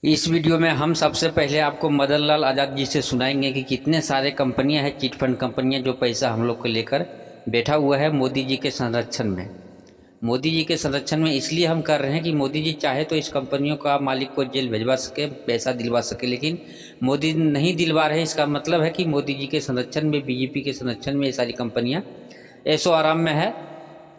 इस वीडियो में हम सबसे पहले आपको मदन लाल आज़ाद जी से सुनाएंगे कि कितने सारे कंपनियां हैं, चिट फंड कंपनियां, जो पैसा हम लोग को लेकर बैठा हुआ है मोदी जी के संरक्षण में। मोदी जी के संरक्षण में इसलिए हम कर रहे हैं कि मोदी जी चाहे तो इस कंपनियों का मालिक को जेल भिजवा सके, पैसा दिलवा सके, लेकिन मोदी नहीं दिलवा रहे। इसका मतलब है कि मोदी जी के संरक्षण में, बीजेपी के संरक्षण में ये सारी कंपनियाँ ऐशो आराम में है।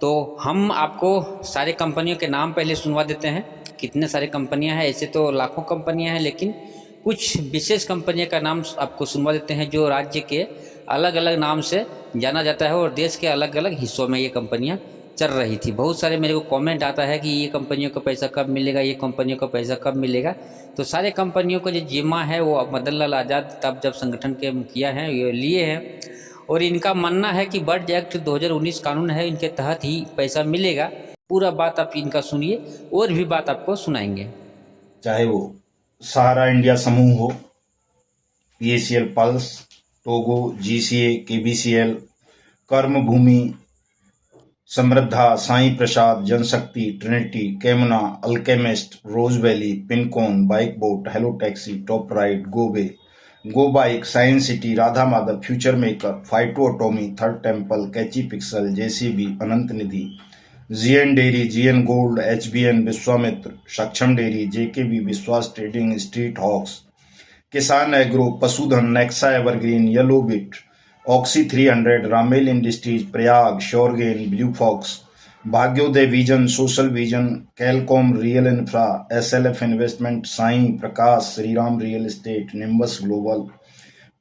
तो हम आपको सारे कंपनियों के नाम पहले सुनवा देते हैं। कितने सारे कंपनियां हैं, ऐसे तो लाखों कंपनियां हैं, लेकिन कुछ विशेष कंपनियों का नाम आपको सुनवा देते हैं जो राज्य के अलग अलग नाम से जाना जाता है और देश के अलग अलग हिस्सों में ये कंपनियां चल रही थी। बहुत सारे मेरे को कमेंट आता है कि ये कंपनियों का पैसा कब मिलेगा, ये कंपनियों का पैसा कब मिलेगा। तो सारे कंपनियों को जो जिम्मा है वो मदन लाल आज़ाद तब जब संगठन के मुखिया हैं ये लिए हैं, और इनका मानना है कि बर्ड एक्ट 2019 कानून है, इनके तहत ही पैसा मिलेगा। पूरा बात आप इनका सुनिए और भी बात आपको सुनाएंगे। चाहे वो सहारा इंडिया समूह हो, PACL Pulse, Togo, GCA, KBCL, Karm Bhumi, Samriddha, Sai Prasad, Janshakti, Trinity, Kemna, Alchemist, Rose Valley, Pincon, Bike Boat, Hello Taxi, Top Ride, Go Bike, Science City, Radha Madhav, Future Maker, Phyto Atomy, Third Temple, Catchy Pixel, JCB, Anant Nidhi, GN Dairy, GN Gold, HBN, Vishwamitra, Saksham Dairy, JKB, Vishwas Trading, Street Hawks, Kisan Agro, Pashudhan, Nexa Evergreen, Yellow Bit, Oxy 300, Ramel Industries, Prayag, श्योरगेन, blue Fox, Bhagyoday Vision, Social Vision, Calcom, Real Infra, SLF Investment, Sai Prakash, Shriram Real Estate, Nimbus Global,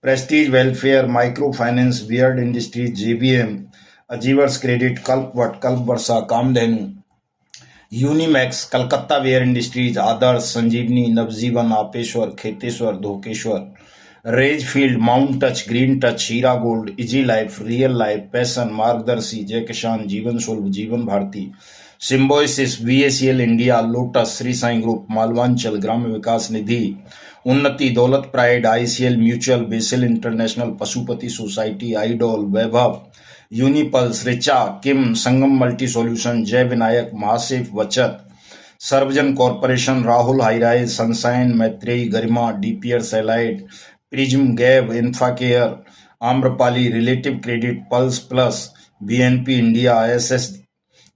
Prestige Welfare, Micro Finance, Beard Industries, JBM, Achievers Credit, Kalpvat, Kalp Varsha, Kamdhenu, Unimax, Calcutta Ware Industries, Adarsh, Sanjeevani, Navjeevan, Apeshwar, Kheteshwar, Dhokeshwar, Rage Field, Mount Touch, Green Touch, Heera Gold, Easy Life, Real Life, Passion, Margdarshi, Jai Kisan, Jeevan Sulabh, Jeevan Bharati, Symbiosis, VACL India, Lotus, Shri Sai Group, Malwanchal, ग्राम्य विकास Nidhi, Unnati, Daulat Pride, ICL Mutual, Basil International, Pashupati Society, Idol, Vaibhav, Unipulse, Richa, Kim, Sangam Multi Solution, Jai Vinayak, Mahasafe Bachat, Sarvajan Corporation, Rahul Highrise, Sunshine, Maitreyi, Garima, DPR सैलाइट, Prism, गैब, Infacare, Amrapali, Relative Credit, Pulse Plus, BNP India,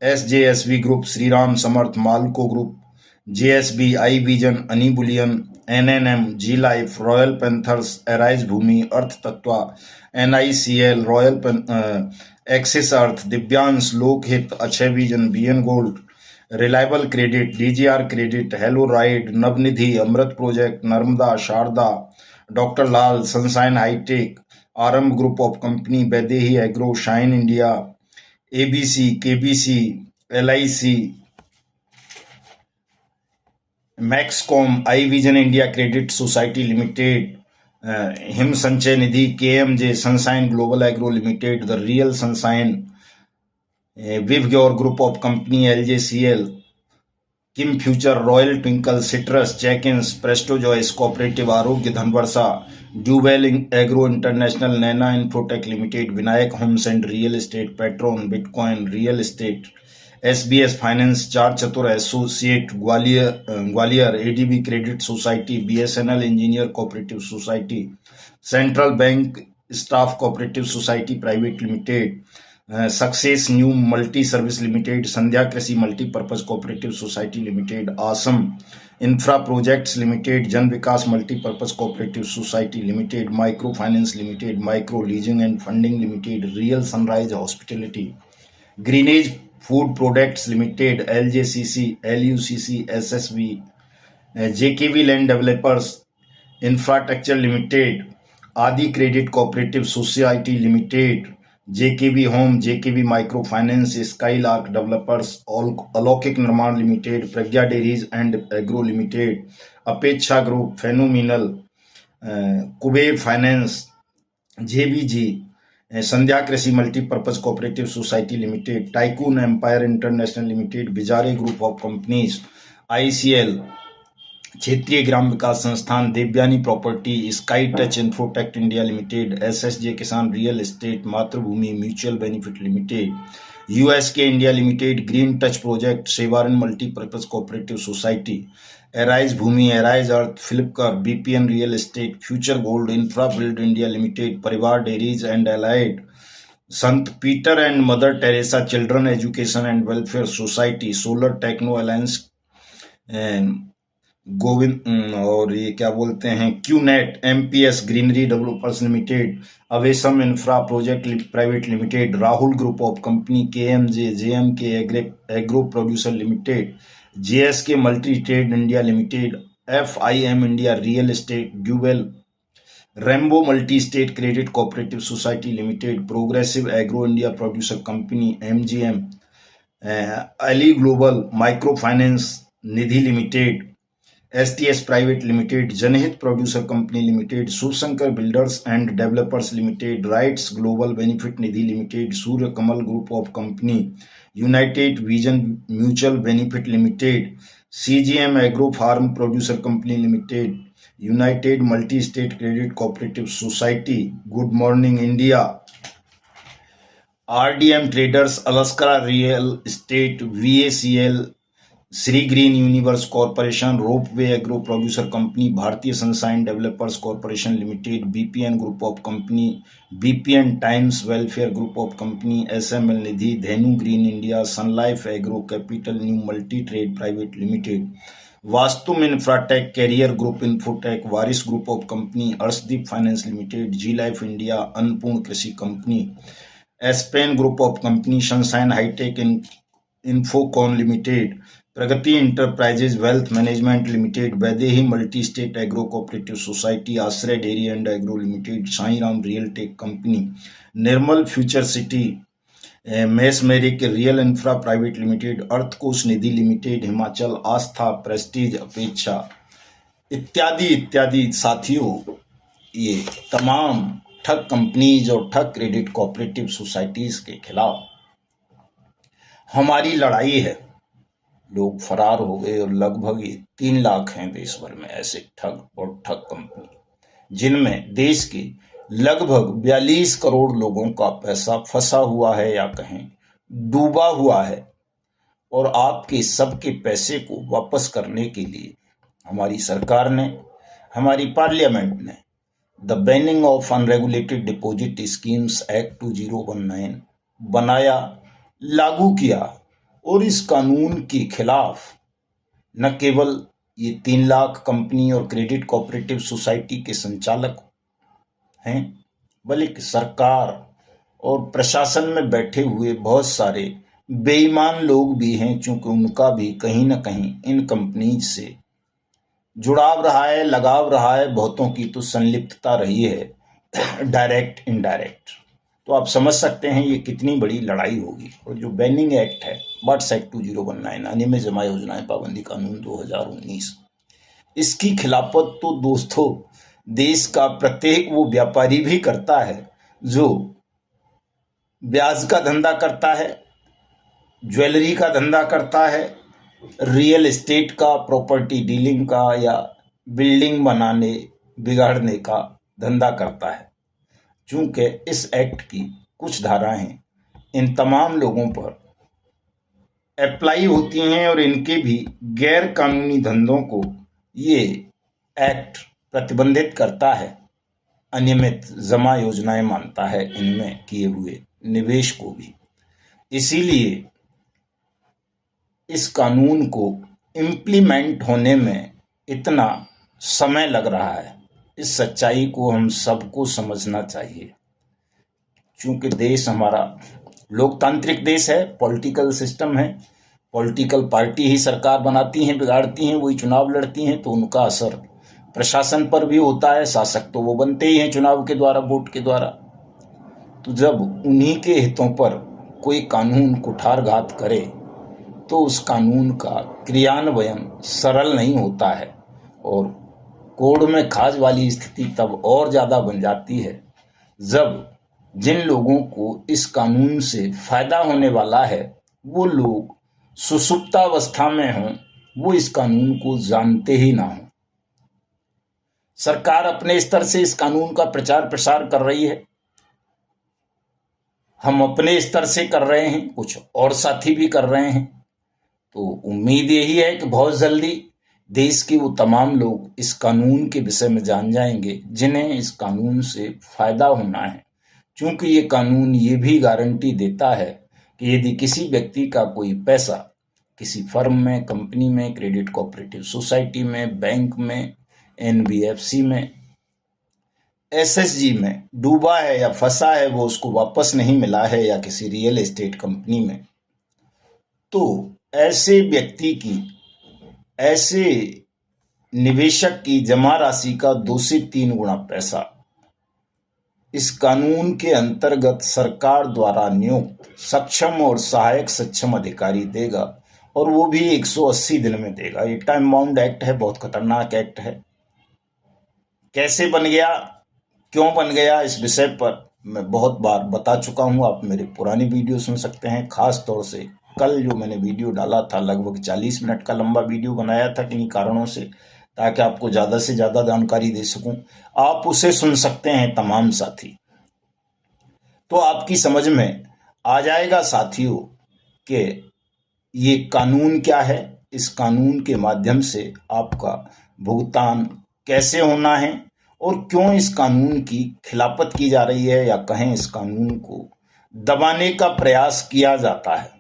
SJSV Group, Shriram Samarth, Malco Group, JSB, I Vision, Ani Bullion, NNM, G Life, Royal Panthers, Arise Bhumi, Arth Tatva, NICL, Royal Axis Arth, Divyansh, Lokhit, Akshay vision, BN Gold, Reliable Credit, DGR Credit, Hello Ride, Navnidhi, Amrit Project, Narmada, Sharda, Doctor Lal, Sunshine Hitech, Aarambh Group of Company, Vaidehi Agro, Shine India, ABC, KBC, LIC, Maxcom, I Vision India Credit Society Limited, Him Sanchay Nidhi, KMJ, Sunshine Global Agro Limited, the Real Sunshine, विवग्योर Group of Company, LJCL, Kim Future, Royal Twinkle, Citrus, Checkins, Presto Joyce Cooperative, Arogya, Dhanvarsha, Duwell Agro International, Naina Infotech Limited, Vinayak homes and Real Estate, Petron, Bitcoin Real Estate, SBS Finance, Char Chatur Associate, Gwalior, ADB Credit Society, BSNL Engineer Cooperative Society, Central Bank Staff Cooperative Society Private Limited, Success New Multi Service Limited, Sandhya Krishi Multipurpose Cooperative society Limited, Assam Infra Projects Limited, Jan Vikas Multipurpose Cooperative society Limited, Micro Finance Limited, Micro Leasing and Funding Limited, Real Sunrise Hospitality, Greenage Food Products Limited, LJCC, LUCC, SSV, JKV Land Developers infrastructure limited, Aadi Credit cooperative society Limited, JKV Home, JKV Micro Finance, Skylark Developers, Alaukik Nirman Limited, Pragya Dairies and Agro Limited, Apeksha Group, Phenomenal, Kuber Finance, JBG, Sandhya Krishi Multipurpose Cooperative society Limited, Tycoon Empire International Limited, Bizarre Group of Companies, ICL, Kshetriya Gram Vikas Sansthan, Devyani Property, Sky Touch Infotech India Limited, SSJ Kisan Real Estate, Matribhumi Mutual benefit Limited, USK India Limited, Green Touch Project, Sevaran Multipurpose Cooperative society, Arise Bhumi, Arise Arth, Flipkart, BPN Real Estate, Future Gold, Infra Build India Limited, Parivar Dairies and Allied, Sant Peter and Mother Teresa Children Education and Welfare Society, Solar Techno Alliance, Govind और ये क्या बोलते हैं QNet, MPS Greenery Developers Limited, Awesome Infra Project Private Limited, Rahul Group of Company, KMJ, JMK Agro Producer Limited, JSK Multi Trade India Limited, FIM India Real Estate, Duwell, Rambo Multi state credit cooperative society limited, progressive agro India producer company, MGM, Ali global micro finance Nidhi limited, STS private limited, Janhit producer company limited, Shivshankar builders and developers limited, rights global benefit Nidhi limited, Surya Kamal group of company, united vision mutual benefit limited, CGM agro farm producer company limited, united multi state credit cooperative society, good morning India, RDM traders, Alaska real estate, VACL, Shri green universe corporation, ropeway agro producer company, Bhartiya sunshine developers corporation limited, BPN group of company, BPN Times welfare group of company, SML Nidhi, Dhenu green India, Sunlife agro capital new multi trade private limited, Vastum infratech, career group infotech, Waris group of company, Arshdeep finance limited, G life India, Annapurna Krishi company, Aspen group of company, sunshine hitech infocon limited, Pragati enterprises wealth management limited, Vaidehi multi state agro cooperative society, Ashray dairy and Agro limited, Sairam real tech company, Nirmal future city, mesmeric real infra private limited, Arthkosh Nidhi limited, Himachal Aastha prestige Apeksha इत्यादि इत्यादि। साथियों, ये तमाम ठग companies और ठग credit cooperative societies के खिलाफ हमारी लड़ाई है। लोग फरार हो गए और लगभग 3 लाख हैं देश भर में ऐसे ठग और ठग कंपनी, जिनमें देश के लगभग 42 करोड़ लोगों का पैसा फंसा हुआ है या कहें डूबा हुआ है। और आपके सबके पैसे को वापस करने के लिए हमारी सरकार ने, हमारी पार्लियामेंट ने the banning of unregulated deposit schemes act 2019 बनाया, लागू किया। और इस कानून के खिलाफ न केवल ये 3 लाख कंपनी और क्रेडिट कोऑपरेटिव सोसाइटी के संचालक हैं, बल्कि सरकार और प्रशासन में बैठे हुए बहुत सारे बेईमान लोग भी हैं, चूंकि उनका भी कहीं ना कहीं इन कंपनीज से जुड़ाव रहा है, लगाव रहा है, बहुतों की तो संलिप्तता रही है डायरेक्ट इनडायरेक्ट। तो आप समझ सकते हैं ये कितनी बड़ी लड़ाई होगी। और जो बैनिंग एक्ट है, बट्स एक्ट 2019, अनियमित जमा योजनाएं पाबंदी कानून 2019, इसकी खिलाफत तो दोस्तों देश का प्रत्येक वो व्यापारी भी करता है जो ब्याज का धंधा करता है, ज्वेलरी का धंधा करता है, रियल एस्टेट का, प्रॉपर्टी डीलिंग का या बिल्डिंग बनाने बिगाड़ने का धंधा करता है। चूंकि इस एक्ट की कुछ धाराएं इन तमाम लोगों पर अप्लाई होती हैं और इनके भी गैर कानूनी धंधों को ये एक्ट प्रतिबंधित करता है, अनियमित जमा योजनाएं मानता है इनमें किए हुए निवेश को भी। इसीलिए इस कानून को इम्प्लीमेंट होने में इतना समय लग रहा है। इस सच्चाई को हम सबको समझना चाहिए। चूंकि देश हमारा लोकतांत्रिक देश है, पॉलिटिकल सिस्टम है, पॉलिटिकल पार्टी ही सरकार बनाती हैं, बिगाड़ती हैं, वही चुनाव लड़ती हैं, तो उनका असर प्रशासन पर भी होता है। शासक तो वो बनते ही हैं चुनाव के द्वारा, वोट के द्वारा। तो जब उन्हीं के हितों पर कोई कानून कुठारघात करे तो उस कानून का क्रियान्वयन सरल नहीं होता है और कोड़ में खाज वाली स्थिति तब और ज़्यादा बन जाती है जब जिन लोगों को इस कानून से फायदा होने वाला है वो लोग सुसुप्तावस्था में हों, वो इस कानून को जानते ही ना हों। सरकार अपने स्तर से इस कानून का प्रचार प्रसार कर रही है, हम अपने स्तर से कर रहे हैं, कुछ और साथी भी कर रहे हैं। तो उम्मीद यही है कि बहुत जल्दी देश के वो तमाम लोग इस कानून के विषय में जान जाएंगे जिन्हें इस कानून से फायदा होना है, क्योंकि ये कानून ये भी गारंटी देता है कि यदि किसी व्यक्ति का कोई पैसा किसी फर्म में, कंपनी में, क्रेडिट कोऑपरेटिव सोसाइटी में, बैंक में, एनबीएफसी में, एसएसजी में डूबा है या फंसा है, वो उसको वापस नहीं मिला है, या किसी रियल एस्टेट कंपनी में, तो ऐसे व्यक्ति की, ऐसे निवेशक की जमा राशि का 2 से 3 गुना पैसा इस कानून के अंतर्गत सरकार द्वारा नियुक्त सक्षम और सहायक सक्षम अधिकारी देगा, और वो भी 180 दिन में देगा। ये टाइम बाउंड एक्ट है, बहुत खतरनाक एक्ट है। कैसे बन गया, क्यों बन गया, इस विषय पर मैं बहुत बार बता चुका हूं। आप मेरे पुरानी वीडियो सुन सकते हैं। खास तौर से कल जो मैंने वीडियो डाला था, लगभग 40 मिनट का लंबा वीडियो बनाया था किन्हीं कारणों से, ताकि आपको ज़्यादा से ज़्यादा जानकारी दे सकूं। आप उसे सुन सकते हैं तमाम साथी, तो आपकी समझ में आ जाएगा साथियों कि ये कानून क्या है, इस कानून के माध्यम से आपका भुगतान कैसे होना है, और क्यों इस कानून की खिलाफत की जा रही है, या कहें इस कानून को दबाने का प्रयास किया जाता है।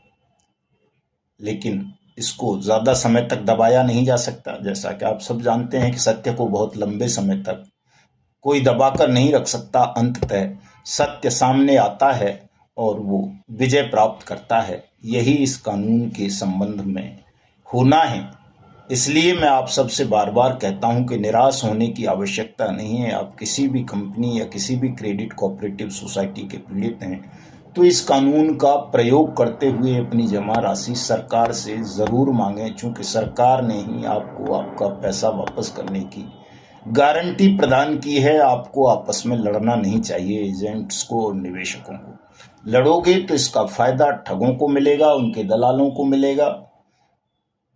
लेकिन इसको ज़्यादा समय तक दबाया नहीं जा सकता। जैसा कि आप सब जानते हैं कि सत्य को बहुत लंबे समय तक कोई दबाकर नहीं रख सकता। अंततः सत्य सामने आता है और वो विजय प्राप्त करता है। यही इस कानून के संबंध में होना है। इसलिए मैं आप सबसे बार बार कहता हूं कि निराश होने की आवश्यकता नहीं है। आप किसी भी कंपनी या किसी भी क्रेडिट कोऑपरेटिव सोसाइटी के पीड़ित हैं तो इस कानून का प्रयोग करते हुए अपनी जमा राशि सरकार से ज़रूर मांगें, क्योंकि सरकार ने ही आपको आपका पैसा वापस करने की गारंटी प्रदान की है। आपको आपस में लड़ना नहीं चाहिए। एजेंट्स को और निवेशकों को लड़ोगे तो इसका फायदा ठगों को मिलेगा, उनके दलालों को मिलेगा,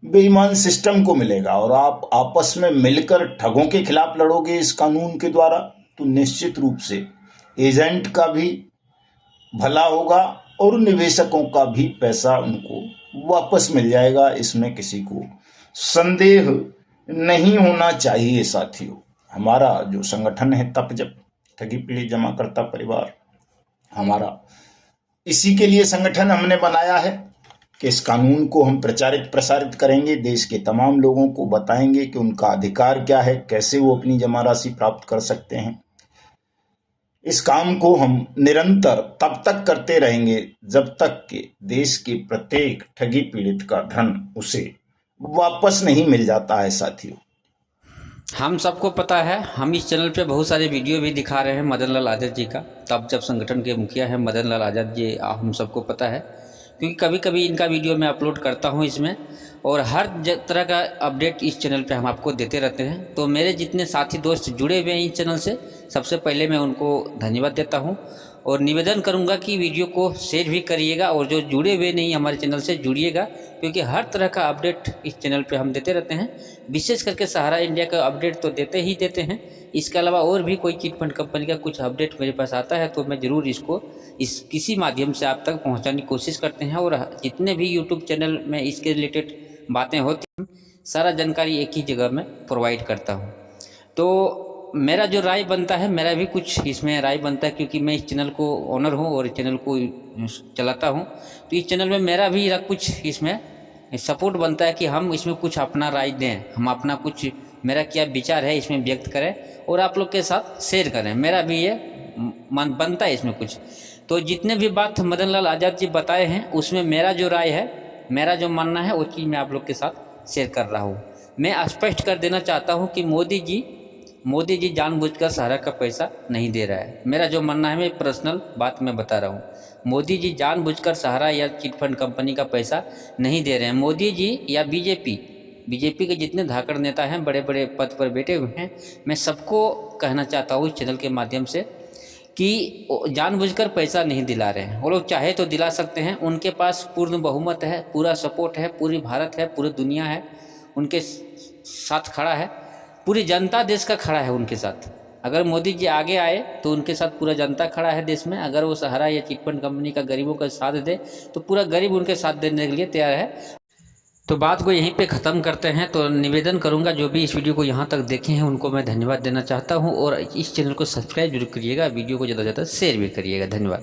बेईमान सिस्टम को मिलेगा। और आप आपस में मिलकर ठगों के खिलाफ लड़ोगे इस कानून के द्वारा, तो निश्चित रूप से एजेंट का भी भला होगा और निवेशकों का भी पैसा उनको वापस मिल जाएगा। इसमें किसी को संदेह नहीं होना चाहिए साथियों। हमारा जो संगठन है तपजप, ठगी पीड़ित जमाकर्ता परिवार, हमारा इसी के लिए संगठन हमने बनाया है कि इस कानून को हम प्रचारित प्रसारित करेंगे, देश के तमाम लोगों को बताएंगे कि उनका अधिकार क्या है, कैसे वो अपनी जमा राशि प्राप्त कर सकते हैं। इस काम को हम निरंतर तब तक करते रहेंगे जब तक कि देश के प्रत्येक ठगी पीड़ित का धन उसे वापस नहीं मिल जाता है साथियों। हम सबको पता है, हम इस चैनल पे बहुत सारे वीडियो भी दिखा रहे हैं मदन लाल आज़ाद जी का। तब जब संगठन के मुखिया हैं मदन लाल आज़ाद जी, हम सबको पता है, क्योंकि कभी कभी इनका वीडियो मैं अपलोड करता हूं इसमें, और हर तरह का अपडेट इस चैनल पे हम आपको देते रहते हैं। तो मेरे जितने साथी दोस्त जुड़े हुए हैं इस चैनल से, सबसे पहले मैं उनको धन्यवाद देता हूं और निवेदन करूंगा कि वीडियो को शेयर भी करिएगा, और जो जुड़े हुए नहीं हमारे चैनल से जुड़िएगा, क्योंकि हर तरह का अपडेट इस चैनल पे हम देते रहते हैं। विशेष करके सहारा इंडिया का अपडेट तो देते ही देते हैं, इसके अलावा और भी कोई चिट फंड कंपनी का कुछ अपडेट मेरे पास आता है तो मैं ज़रूर इसको किसी माध्यम से आप तक पहुंचाने की कोशिश करते हैं। और जितने भी यूट्यूब चैनल में इसके रिलेटेड बातें होती हैं, सारा जानकारी एक ही जगह में प्रोवाइड करता हूं। तो मेरा जो राय बनता है, मेरा भी कुछ इसमें राय बनता है, क्योंकि मैं इस चैनल को ओनर हूं और इस चैनल को चलाता हूं, तो इस चैनल में मेरा भी कुछ इसमें सपोर्ट बनता है कि हम इसमें कुछ अपना राय दें, हम अपना कुछ, मेरा क्या विचार है इसमें व्यक्त करें और आप लोग के साथ शेयर करें। मेरा भी ये मन बनता है इसमें कुछ। तो जितने भी बात मदन लाल आज़ाद जी बताए हैं उसमें मेरा जो राय है, मेरा जो मानना है, वो चीज़ मैं आप लोग के साथ शेयर कर रहा हूँ। मैं स्पष्ट कर देना चाहता हूँ कि मोदी जी जानबूझकर सहारा का पैसा नहीं दे रहा है। मेरा जो मानना है, मैं पर्सनल बात मैं बता रहा हूँ, मोदी जी जानबूझकर सहारा या चिट फंड कंपनी का पैसा नहीं दे रहे हैं। मोदी जी या बीजेपी के जितने धाकड़ नेता हैं, बड़े बड़े पद पर बैठे हुए हैं, मैं सबको कहना चाहता हूँ इस चैनल के माध्यम से कि जानबूझकर पैसा नहीं दिला रहे हैं। वो लोग चाहे तो दिला सकते हैं, उनके पास पूर्ण बहुमत है, पूरा सपोर्ट है, पूरी भारत है, पूरी दुनिया है उनके साथ खड़ा है, पूरी जनता देश का खड़ा है उनके साथ। अगर मोदी जी आगे आए तो उनके साथ पूरा जनता खड़ा है देश में। अगर वो सहारा या चिट फंड कंपनी का गरीबों का साथ दे तो पूरा गरीब उनके साथ देने के लिए तैयार है। तो बात को यहीं पे ख़त्म करते हैं। तो निवेदन करूंगा जो भी इस वीडियो को यहाँ तक देखे हैं उनको मैं धन्यवाद देना चाहता हूँ, और इस चैनल को सब्सक्राइब जरूर करिएगा, वीडियो को ज़्यादा से ज़्यादा शेयर भी करिएगा। धन्यवाद।